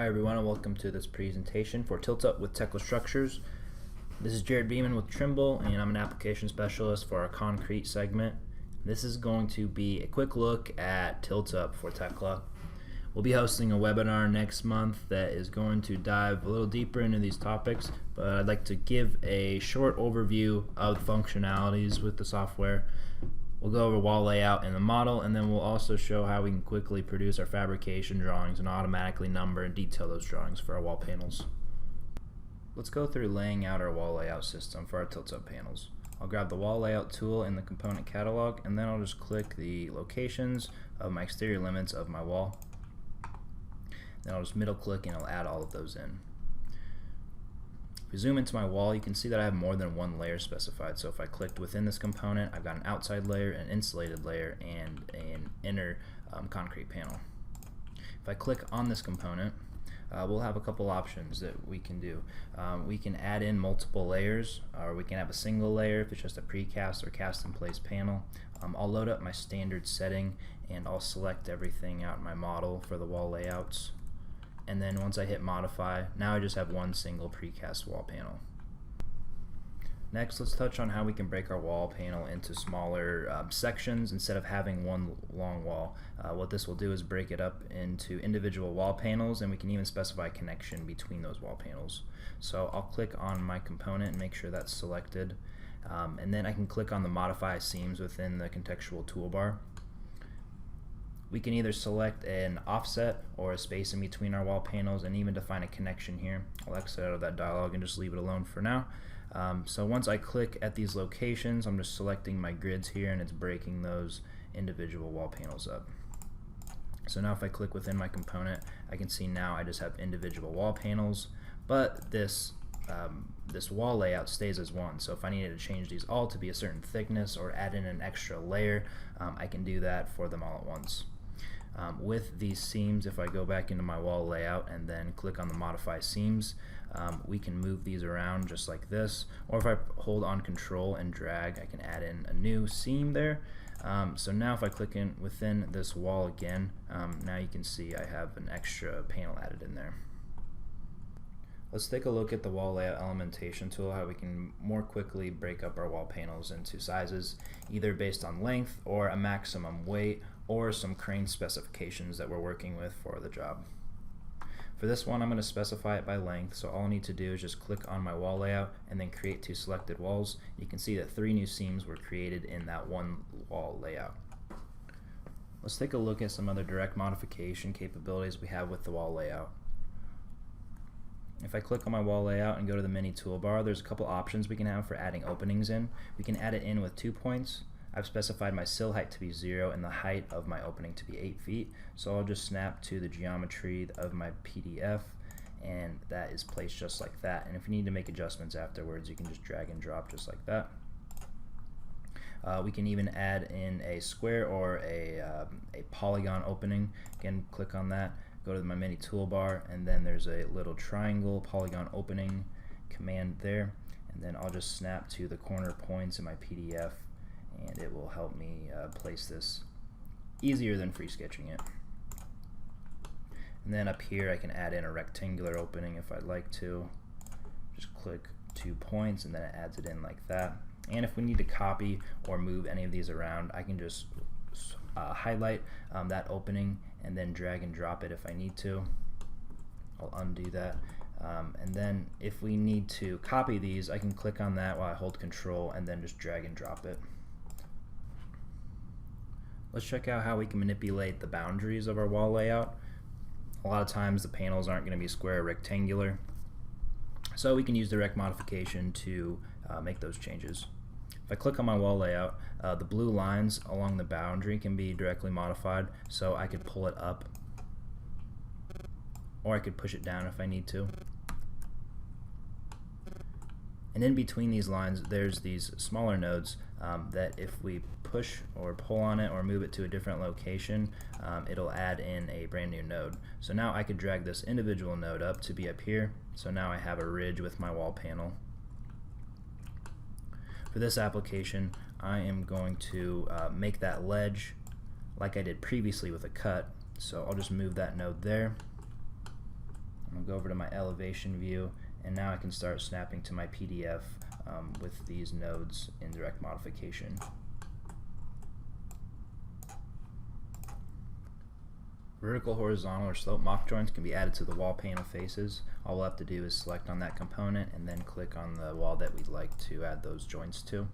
Hi everyone, and welcome to this presentation for Tilt Up with Tekla Structures. This is Jared Beeman with Trimble, and I'm an application specialist for our concrete segment. This is going to be a quick look at Tilt Up for Tekla. We'll be hosting a webinar next month that is going to dive a little deeper into these topics, but I'd like to give a short overview of the functionalities with the software. We'll go over wall layout and the model, and then we'll also show how we can quickly produce our fabrication drawings and automatically number and detail those drawings for our wall panels. Let's go through laying out our wall layout system for our tilt-up panels. I'll grab the wall layout tool in the component catalog, and then I'll just click the locations of my exterior limits of my wall. Then I'll just middle click and I'll add all of those in. If we zoom into my wall, you can see that I have more than one layer specified. So if I clicked within this component, I've got an outside layer, an insulated layer, and an inner concrete panel. If I click on this component, we'll have a couple options that we can do. We can add in multiple layers, or we can have a single layer if it's just a precast or cast in place panel. I'll load up my standard setting and I'll select everything out in my model for the wall layouts. And then once I hit modify, now I just have one single precast wall panel. Next, let's touch on how we can break our wall panel into smaller sections instead of having one long wall. What this will do is break it up into individual wall panels, and we can even specify a connection between those wall panels. So I'll click on my component and make sure that's selected, and then I can click on the modify seams within the contextual toolbar. We can either select an offset or a space in between our wall panels and even define a connection here. I'll exit out of that dialog and just leave it alone for now. So once I click at these locations, I'm just selecting my grids here and it's breaking those individual wall panels up. So now if I click within my component, I can see now I just have individual wall panels, but this wall layout stays as one. So if I needed to change these all to be a certain thickness or add in an extra layer, I can do that for them all at once. With these seams, if I go back into my wall layout and then click on the modify seams, we can move these around just like this, or if I hold on control and drag, I can add in a new seam there. So now if I click in within this wall again, now you can see I have an extra panel added in there. Let's take a look at the wall layout elementation tool, how we can more quickly break up our wall panels into sizes, either based on length or a maximum weight or some crane specifications that we're working with for the job. For this one, I'm going to specify it by length, so all I need to do is just click on my wall layout and then create two selected walls. You can see that 3 new seams were created in that one wall layout. Let's take a look at some other direct modification capabilities we have with the wall layout. If I click on my wall layout and go to the mini toolbar, there's a couple options we can have for adding openings in. We can add it in with 2 points. I've specified my sill height to be 0 and the height of my opening to be 8 feet. So I'll just snap to the geometry of my PDF, and that is placed just like that. And if you need to make adjustments afterwards, you can just drag and drop just like that. We can even add in a square or a polygon opening. Again, click on that. Go to my mini toolbar, and then there's a little triangle polygon opening command there, and then I'll just snap to the corner points in my PDF, and it will help me place this easier than free sketching it. And then up here I can add in a rectangular opening if I'd like to. Just click 2 points and then it adds it in like that. And if we need to copy or move any of these around, I can just highlight that opening and then drag and drop it if I need to. I'll undo that. And then if we need to copy these, I can click on that while I hold control and then just drag and drop it. Let's check out how we can manipulate the boundaries of our wall layout. A lot of times the panels aren't going to be square or rectangular, so we can use direct modification to make those changes. If I click on my wall layout, the blue lines along the boundary can be directly modified, so I could pull it up or I could push it down if I need to. And in between these lines there's these smaller nodes that if we push or pull on it or move it to a different location, it'll add in a brand new node. So now I could drag this individual node up to be up here, so now I have a ridge with my wall panel. For this application, I am going to make that ledge like I did previously with a cut, so I'll just move that node there. go over to my elevation view, and now I can start snapping to my PDF with these nodes in direct modification. Vertical, horizontal, or slope mock joints can be added to the wall panel faces. All we'll have to do is select on that component and then click on the wall that we'd like to add those joints to.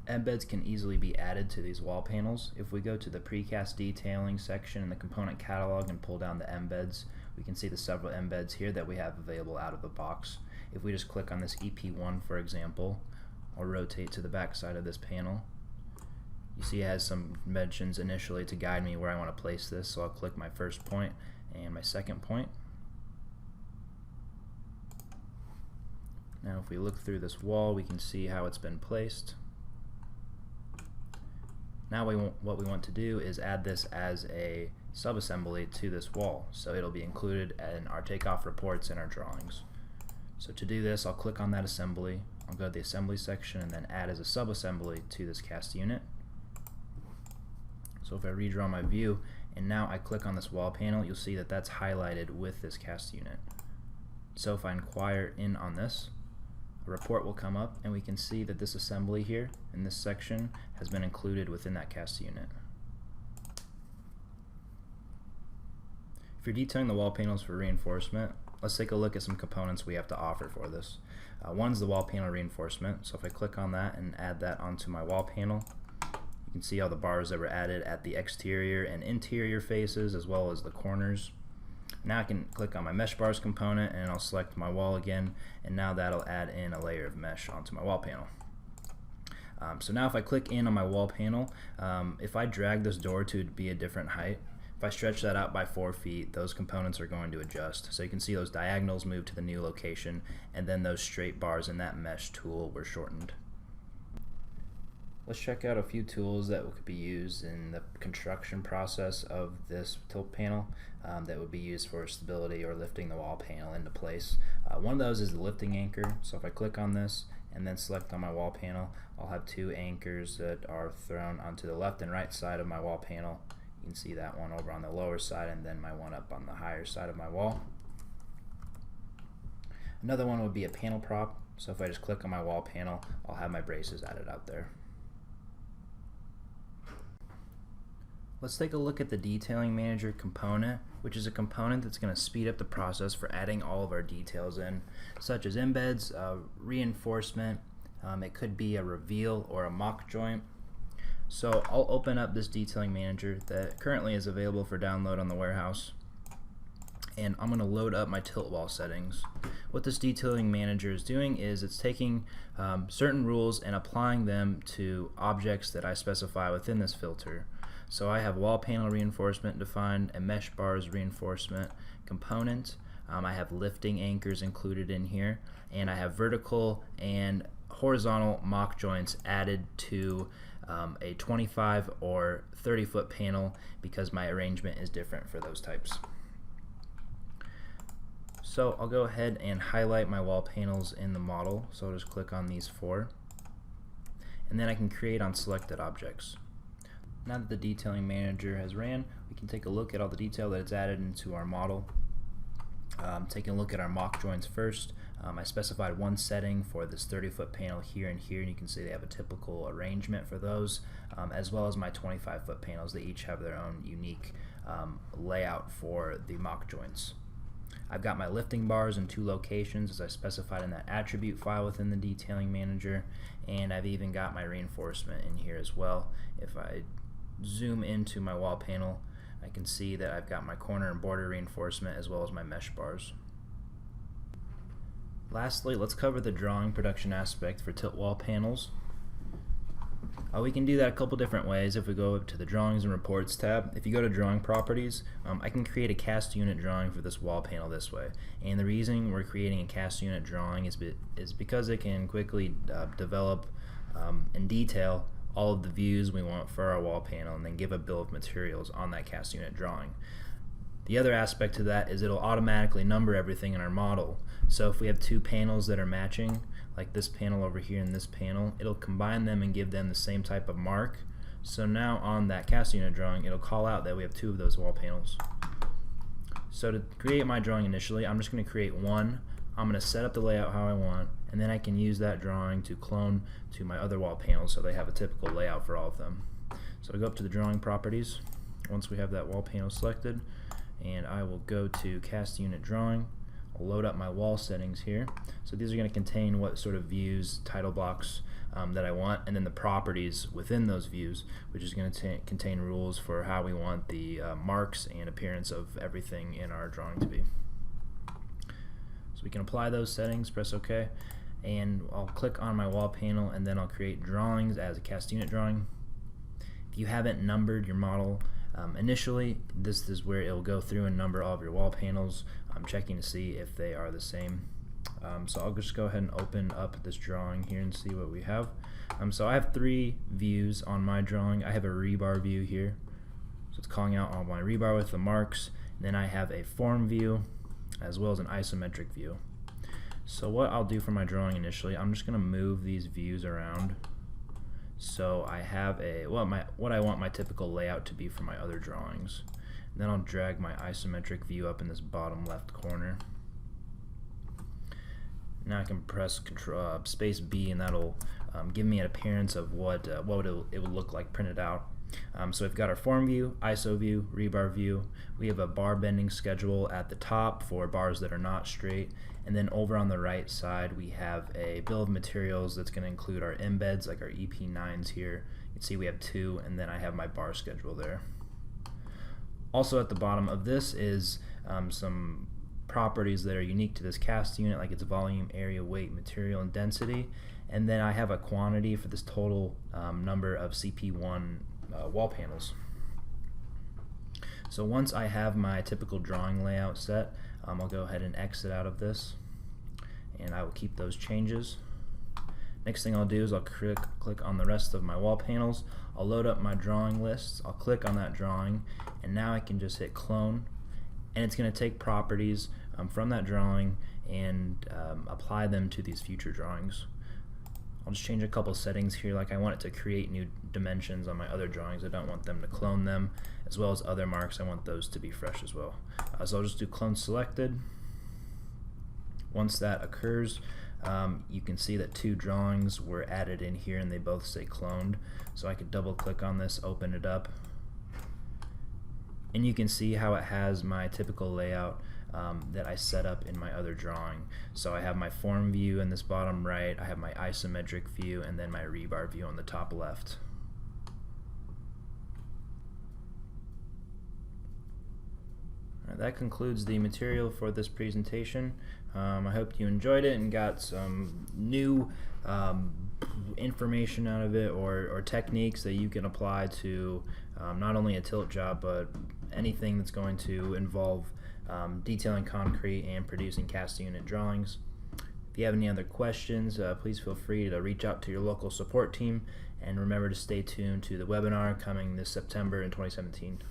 Embeds can easily be added to these wall panels. If we go to the precast detailing section in the component catalog and pull down the embeds, we can see the several embeds here that we have available out of the box. If we just click on this EP1, for example, I'll rotate to the back side of this panel. You see it has some dimensions initially to guide me where I want to place this, so I'll click my first point and my second point. Now if we look through this wall, we can see how it's been placed. Now what we want to do is add this as a subassembly to this wall, so it'll be included in our takeoff reports and our drawings. So to do this, I'll click on that assembly, I'll go to the assembly section and then add as a subassembly to this cast unit. So if I redraw my view and now I click on this wall panel, you'll see that that's highlighted with this cast unit. So if I inquire in on this, a report will come up and we can see that this assembly here in this section has been included within that cast unit. If you're detailing the wall panels for reinforcement, let's take a look at some components we have to offer for this. One's the wall panel reinforcement, so if I click on that and add that onto my wall panel, you can see all the bars that were added at the exterior and interior faces as well as the corners. Now I can click on my mesh bars component and I'll select my wall again, and now that'll add in a layer of mesh onto my wall panel. So now if I click in on my wall panel, if I drag this door to be a different height, if I stretch that out by 4 feet, those components are going to adjust. So you can see those diagonals move to the new location, and then those straight bars in that mesh tool were shortened. Let's check out a few tools that could be used in the construction process of this tilt panel that would be used for stability or lifting the wall panel into place. One of those is the lifting anchor. So if I click on this and then select on my wall panel, I'll have 2 anchors that are thrown onto the left and right side of my wall panel. You can see that one over on the lower side and then my one up on the higher side of my wall. Another one would be a panel prop. So if I just click on my wall panel, I'll have my braces added out there. Let's take a look at the Detailing Manager component, which is a component that's going to speed up the process for adding all of our details in, such as embeds, reinforcement, it could be a reveal or a mock joint. So I'll open up this Detailing Manager that currently is available for download on the warehouse, and I'm going to load up my tilt wall settings. What this Detailing Manager is doing is it's taking certain rules and applying them to objects that I specify within this filter. So I have wall panel reinforcement defined, a mesh bars reinforcement component, I have lifting anchors included in here, and I have vertical and horizontal mock joints added to a 25 or 30 foot panel because my arrangement is different for those types. So I'll go ahead and highlight my wall panels in the model, so I'll just click on these 4, and then I can create on selected objects. Now that the Detailing Manager has ran, we can take a look at all the detail that it's added into our model. Taking a look at our mock joints first, I specified one setting for this 30-foot panel here and here, and you can see they have a typical arrangement for those, as well as my 25-foot panels. They each have their own unique layout for the mock joints. I've got my lifting bars in 2 locations as I specified in that attribute file within the Detailing Manager, and I've even got my reinforcement in here as well. If I zoom into my wall panel, I can see that I've got my corner and border reinforcement as well as my mesh bars. Lastly, let's cover the drawing production aspect for tilt wall panels. We can do that a couple different ways. If we go up to the Drawings and Reports tab, if you go to Drawing Properties, I can create a cast unit drawing for this wall panel this way. And the reason we're creating a cast unit drawing is because it can quickly develop in detail all of the views we want for our wall panel and then give a bill of materials on that cast unit drawing. The other aspect to that is it'll automatically number everything in our model. So if we have 2 panels that are matching, like this panel over here and this panel, it'll combine them and give them the same type of mark. So now on that cast unit drawing, it'll call out that we have 2 of those wall panels. So to create my drawing initially, I'm just going to create one. I'm going to set up the layout how I want, and then I can use that drawing to clone to my other wall panels so they have a typical layout for all of them. So I go up to the drawing properties once we have that wall panel selected, and I will go to cast unit drawing. I'll load up my wall settings here. So these are going to contain what sort of views, title blocks that I want, and then the properties within those views, which is going to contain rules for how we want the marks and appearance of everything in our drawing to be. So we can apply those settings, press OK, and I'll click on my wall panel, and then I'll create drawings as a cast unit drawing. If you haven't numbered your model initially, this is where it will go through and number all of your wall panels. I'm checking to see if they are the same. So I'll just go ahead and open up this drawing here and see what we have. So I have 3 views on my drawing. I have a rebar view here, so it's calling out all my rebar with the marks. Then I have a form view as well as an isometric view. So what I'll do for my drawing initially, I'm just going to move these views around so I have what I want my typical layout to be for my other drawings. And then I'll drag my isometric view up in this bottom left corner. Now I can press space B, and that'll give me an appearance of what it would look like printed out. So we've got our form view, ISO view, rebar view. We have a bar bending schedule at the top for bars that are not straight, and then over on the right side we have a bill of materials that's going to include our embeds, like our EP9s here. You can see we have 2, and then I have my bar schedule there. Also at the bottom of this is some properties that are unique to this cast unit, like its volume, area, weight, material, and density. And then I have a quantity for this total number of CP1 wall panels. So once I have my typical drawing layout set, I'll go ahead and exit out of this, and I will keep those changes. Next thing I'll do is I'll click on the rest of my wall panels. I'll load up my drawing lists. I'll click on that drawing, and now I can just hit clone, and it's going to take properties from that drawing and apply them to these future drawings. I'll just change a couple settings here, like I want it to create new dimensions on my other drawings. I don't want them to clone them, as well as other marks. I want those to be fresh as well. So I'll just do clone selected. Once that occurs, you can see that 2 drawings were added in here and they both say cloned. So I could double click on this, open it up, and you can see how it has my typical layout that I set up in my other drawing. So I have my form view in this bottom right, I have my isometric view, and then my rebar view on the top left. That concludes the material for this presentation. I hope you enjoyed it and got some new information out of it, or techniques that you can apply to not only a tilt job, but anything that's going to involve detailing concrete and producing cast unit drawings. If you have any other questions, please feel free to reach out to your local support team, and remember to stay tuned to the webinar coming this September in 2017.